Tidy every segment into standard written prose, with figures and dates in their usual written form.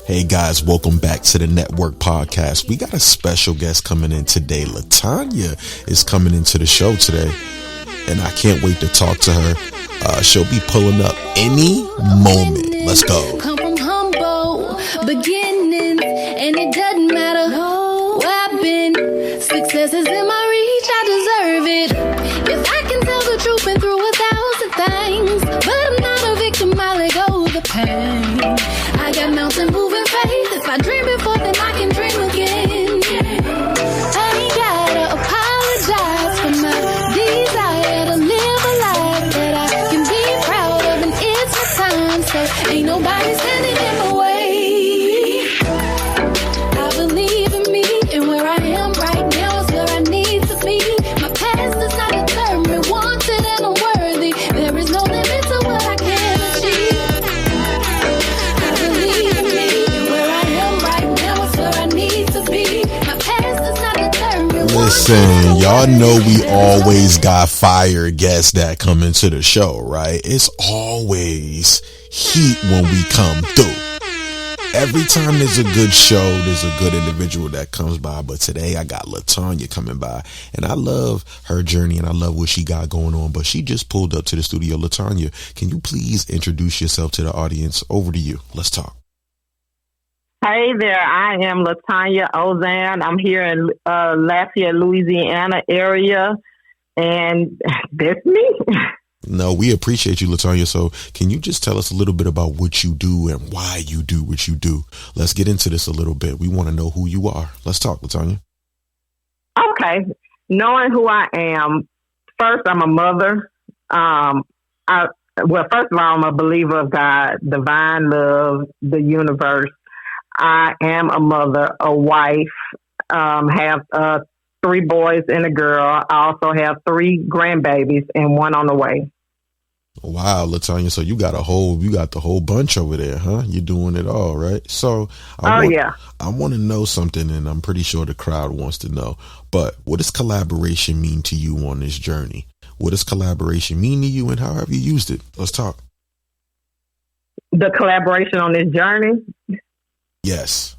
Hey guys, welcome back to the Network Podcast. We got a special guest coming in today. Latonya is coming into the show today, and I can't wait to talk to her. She'll be pulling up any moment. Let's go. Come from humble beginnings, and it doesn't matter where I've been. Success is in my reach, I deserve it. If I can tell the truth, been through 1,000 things, but I'm not a victim, I let go of the pain. I got mountain moving faith. If I dream before, then I can dream again. I ain't gotta apologize for my desire to live a life that I can be proud of, and it's my time, so ain't nobody standing in my way. I believe in me, and where I am right now is where I need to be. My past does not deter me, wanted and unworthy. There is no limit to what I can achieve. I believe in me, and where I am right now is where I need to be. My past does not deter me. Listen, y'all know we always got fire guests that come into the show, right? It's always heat when we come through. Every time there's a good show, there's a good individual that comes by. But today I got Latonya coming by, and I love her journey and I love what she got going on. But she just pulled up to the studio. Latonya, can you please introduce yourself to the audience? Over to you. Let's talk. Hey there, I am Latonya Ozan. I'm here in Lafayette, Louisiana area, and that's me. No, we appreciate you, Latonya. So can you just tell us a little bit about what you do and why you do what you do? Let's get into this a little bit. We want to know who you are. Let's talk, Latonya. Okay, knowing who I am, first I'm a mother. First of all, I'm a believer of God, divine love, the universe. I am a mother, a wife, have 3 boys and a girl. I also have 3 grandbabies and 1 on the way. Wow, Latonya. So you got the whole bunch over there, huh? You're doing it all, right? So I want to know something, and I'm pretty sure the crowd wants to know. But what does collaboration mean to you on this journey? What does collaboration mean to you, and how have you used it? Let's talk. The collaboration on this journey? Yes.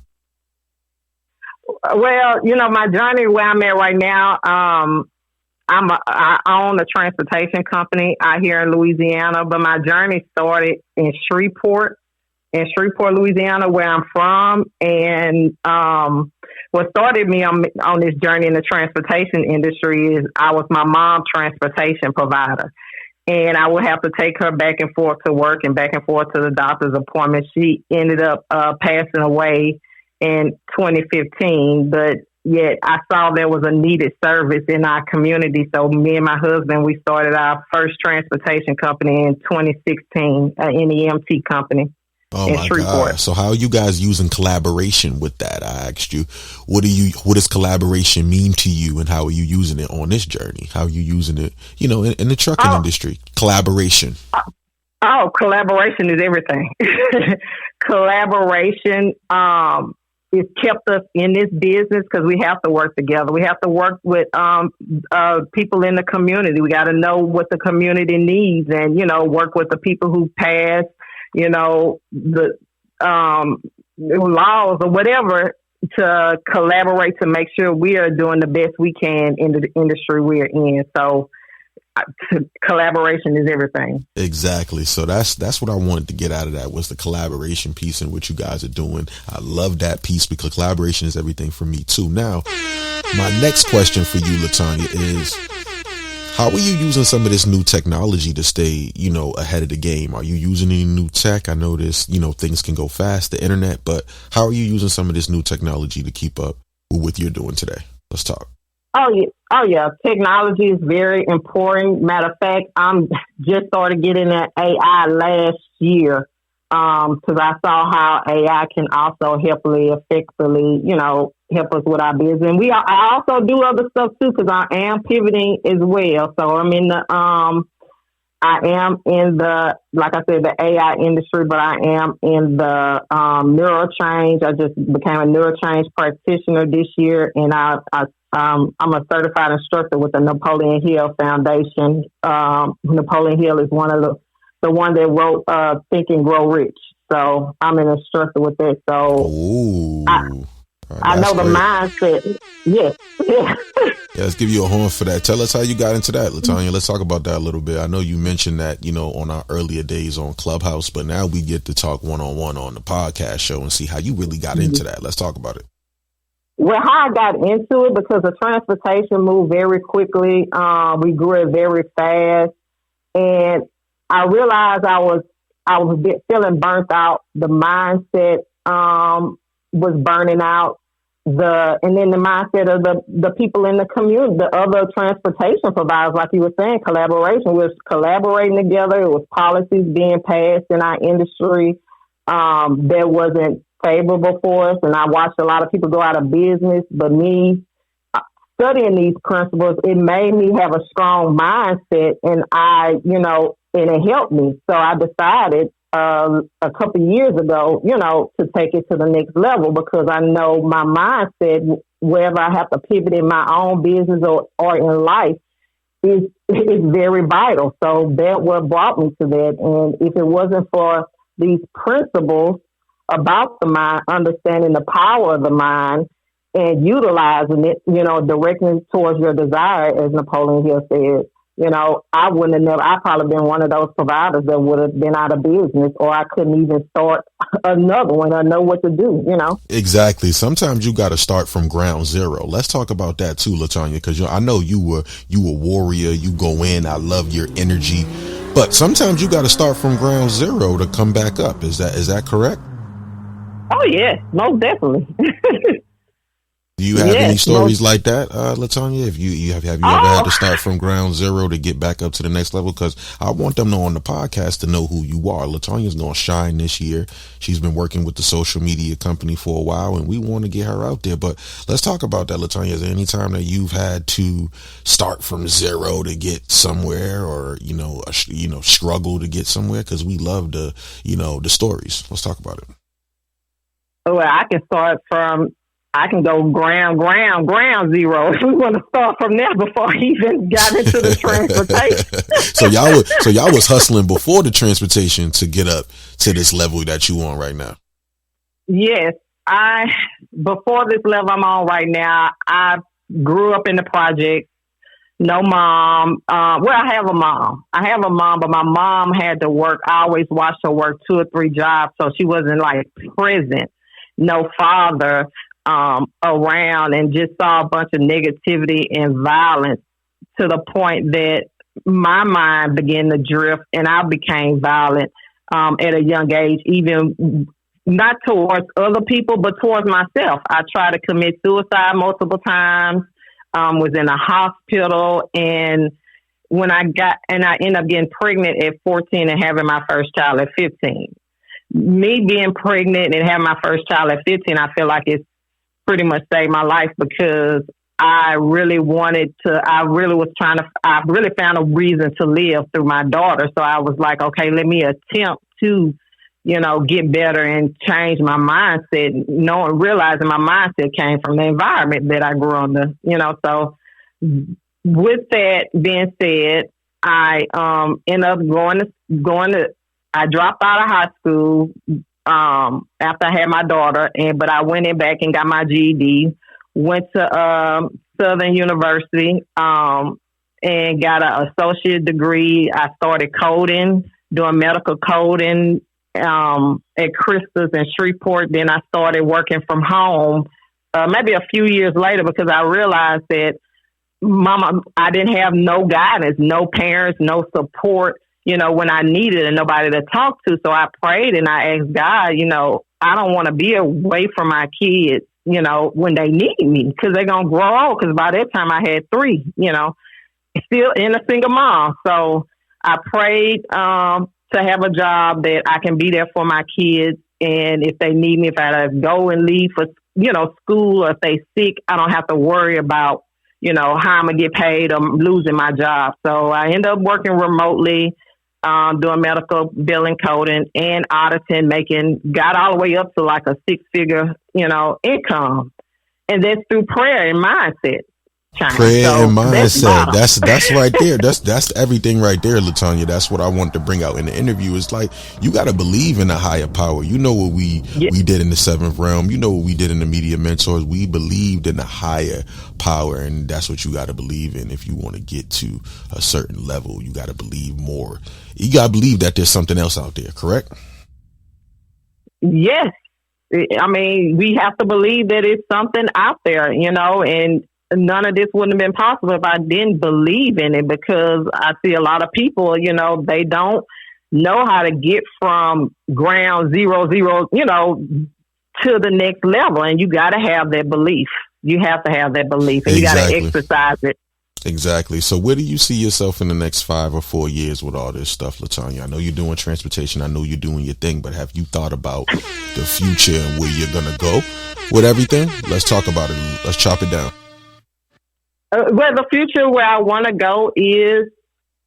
Well, my journey where I'm at right now, I own a transportation company out here in Louisiana, but my journey started in Shreveport, Louisiana, where I'm from. And what started me on this journey in the transportation industry is I was my mom's transportation provider. And I would have to take her back and forth to work and back and forth to the doctor's appointment. She ended up passing away in 2015, but yet I saw there was a needed service in our community. So me and my husband, we started our first transportation company in 2016, an NEMT company. Oh my God. So how are you guys using collaboration with that? I asked you, what does collaboration mean to you, and how are you using it on this journey? How are you using it, in the trucking industry? Collaboration. Collaboration is everything. Collaboration it's kept us in this business because we have to work together. We have to work with people in the community. We got to know what the community needs, and work with the people who pass the laws or whatever, to collaborate to make sure we are doing the best we can in the industry we're in. So collaboration is everything. Exactly. So that's what I wanted to get out of that, was the collaboration piece and what you guys are doing. I love that piece because collaboration is everything for me too. Now, my next question for you, Latonya, is how are you using some of this new technology to stay, ahead of the game? Are you using any new tech? I notice, things can go fast, the internet, but how are you using some of this new technology to keep up with what you're doing today? Let's talk. Oh yeah. Technology is very important. Matter of fact, I'm just started getting at AI last year because I saw how AI can also effectively, help us with our business. And I also do other stuff too, because I am pivoting as well. So I'm in the like I said, the AI industry, but I am in the neural change. I just became a neural change practitioner this year, and I'm a certified instructor with the Napoleon Hill Foundation. Napoleon Hill is one of the one that wrote Think and Grow Rich. So I'm an instructor with that. So Ooh. I know the mindset. Yes. Yeah. Yeah, let's give you a horn for that. Tell us how you got into that, Latonya. Let's talk about that a little bit. I know you mentioned that, on our earlier days on Clubhouse, but now we get to talk one-on-one on the podcast show and see how you really got into that. Let's talk about it. Well, how I got into it, because the transportation moved very quickly. We grew it very fast. And I realized I was feeling burnt out. The mindset was burning out. And then the mindset of the people in the community, the other transportation providers, like you were saying, collaboration. We were collaborating together. It was policies being passed in our industry that wasn't favorable for us. And I watched a lot of people go out of business. But me studying these principles, it made me have a strong mindset, and and it helped me. So I decided a couple of years ago, to take it to the next level, because I know my mindset, wherever I have to pivot in my own business or in life, is very vital. So that what brought me to that. And if it wasn't for these principles about the mind, understanding the power of the mind and utilizing it, directing it towards your desire, as Napoleon Hill said, I wouldn't have I'd probably been one of those providers that would have been out of business, or I couldn't even start another one or know what to do, Exactly. Sometimes you got to start from ground zero. Let's talk about that too, Latonya, because I know you a warrior. You go in. I love your energy, but sometimes you got to start from ground zero to come back up. Is that correct? Oh yeah, most definitely. Do you have any stories like that, Latonya? Have you ever had to start from ground zero to get back up to the next level? Because I want them to, on the podcast, to know who you are. Latonya's going to shine this year. She's been working with the social media company for a while, and we want to get her out there. But let's talk about that, Latonya. Is there any time that you've had to start from zero to get somewhere, or struggle to get somewhere? Because we love the stories. Let's talk about it. Well, I can go ground zero if we want to start from there before he even got into the transportation. So y'all was hustling before the transportation to get up to this level that you on right now. Yes, before this level I'm on right now, I grew up in the project. No mom. I have a mom. But my mom had to work. I always watched her work 2 or 3 jobs, so she wasn't present. No father around, and just saw a bunch of negativity and violence, to the point that my mind began to drift, and I became violent at a young age, even not towards other people, but towards myself. I tried to commit suicide multiple times, was in a hospital, and I ended up getting pregnant at 14 and having my first child at 15. Me being pregnant and having my first child at 15, I feel like it's pretty much saved my life, because I really found a reason to live through my daughter. So I was like, okay, let me attempt to, get better and change my mindset, realizing my mindset came from the environment that I grew under, So with that being said, I ended up I dropped out of high school after I had my daughter, but I went in back and got my GED, went to Southern University and got an associate degree. I started coding, doing medical coding at Christus in Shreveport. Then I started working from home maybe a few years later, because I realized that I didn't have no guidance, no parents, no support, when I needed, and nobody to talk to. So I prayed and I asked God, I don't want to be away from my kids, when they need me, because they're going to grow old. Because by that time I had 3, still in a single mom. So I prayed to have a job that I can be there for my kids. And if they need me, if I had to go and leave for, school, or if they sick, I don't have to worry about, how I'm going to get paid or losing my job. So I ended up working remotely, doing medical billing, coding, and auditing, got all the way up to like a 6-figure, income. And that's through prayer and mindset. change. Prayer so and mindset. That's That's right there. That's everything right there, Latonya. That's what I wanted to bring out in the interview. It's like you got to believe in a higher power. You know what we did in the seventh realm. You know what we did in the media mentors. We believed in a higher power, and that's what you got to believe in. If you want to get to a certain level, you got to believe more. You got to believe that there's something else out there. Correct? Yes. I mean, we have to believe that it's something out there, and none of this wouldn't have been possible if I didn't believe in it, because I see a lot of people, they don't know how to get from ground zero, to the next level. And you got to have that belief. You have to have that belief, and you got to exercise it. Exactly. So where do you see yourself in the next 5 or 4 years with all this stuff, Latonya? I know you're doing transportation. I know you're doing your thing, but have you thought about the future and where you're going to go with everything? Let's talk about it. Let's chop it down. Well, the future where I want to go is,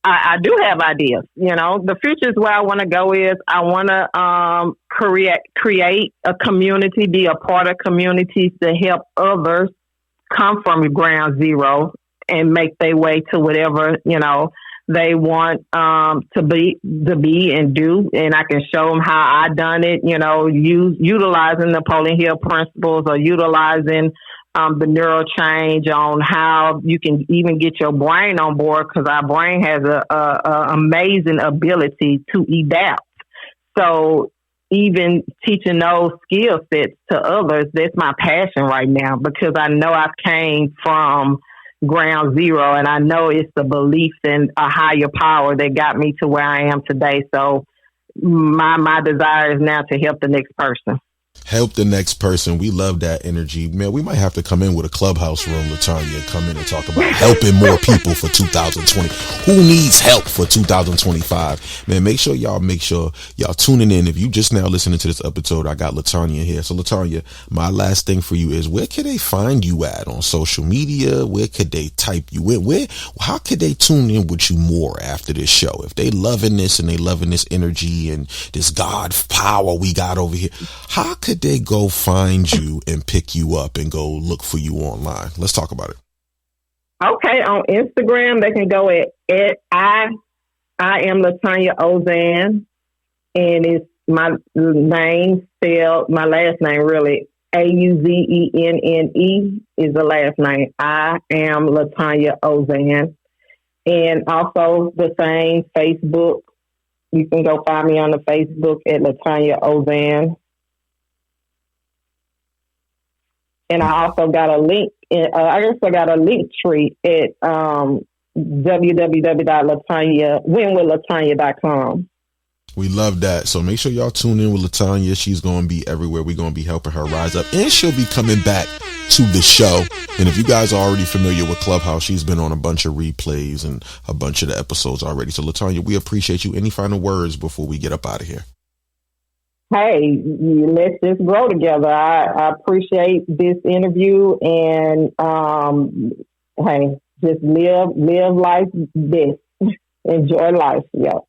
I do have ideas. The future is where I want to go is I want to create a community, be a part of communities to help others come from ground zero and make their way to whatever, they want to be and do. And I can show them how I done it, utilizing Napoleon Hill principles or utilizing the neural change on how you can even get your brain on board, because our brain has a amazing ability to adapt. So even teaching those skill sets to others, that's my passion right now, because I know I came from ground zero, and I know it's the belief in a higher power that got me to where I am today. So my desire is now to help the next person. Help the next person. We love that energy, man. We might have to come in with a clubhouse room, Latonya, come in and talk about helping more people for 2020. Who needs help for 2025? Man, make sure y'all tuning in. If you just now listening to this episode, I got Latonya here. So Latonya, my last thing for you is, where can they find you at on social media? Where could they type you in? How could they tune in with you more after this show? If they loving this and they loving this energy and this God power we got over here, how could they go find you and pick you up and go look for you online? Let's talk about it. Okay, on Instagram, they can go at I am Latonya Ozan, and it's my name spelled, my last name really, Auzenene is the last name. I am Latonya Ozan. And also the same Facebook. You can go find me on the Facebook at Latonya Ozan. And I also got a link. I also got a link tree at www.winwithlatonya.com. We love that. So make sure y'all tune in with Latonya. She's going to be everywhere. We're going to be helping her rise up, and she'll be coming back to the show. And if you guys are already familiar with Clubhouse, she's been on a bunch of replays and a bunch of the episodes already. So Latonya, we appreciate you. Any final words before we get up out of here? Hey, let's just grow together. I appreciate this interview, and hey, just live life best. Enjoy life. Yeah.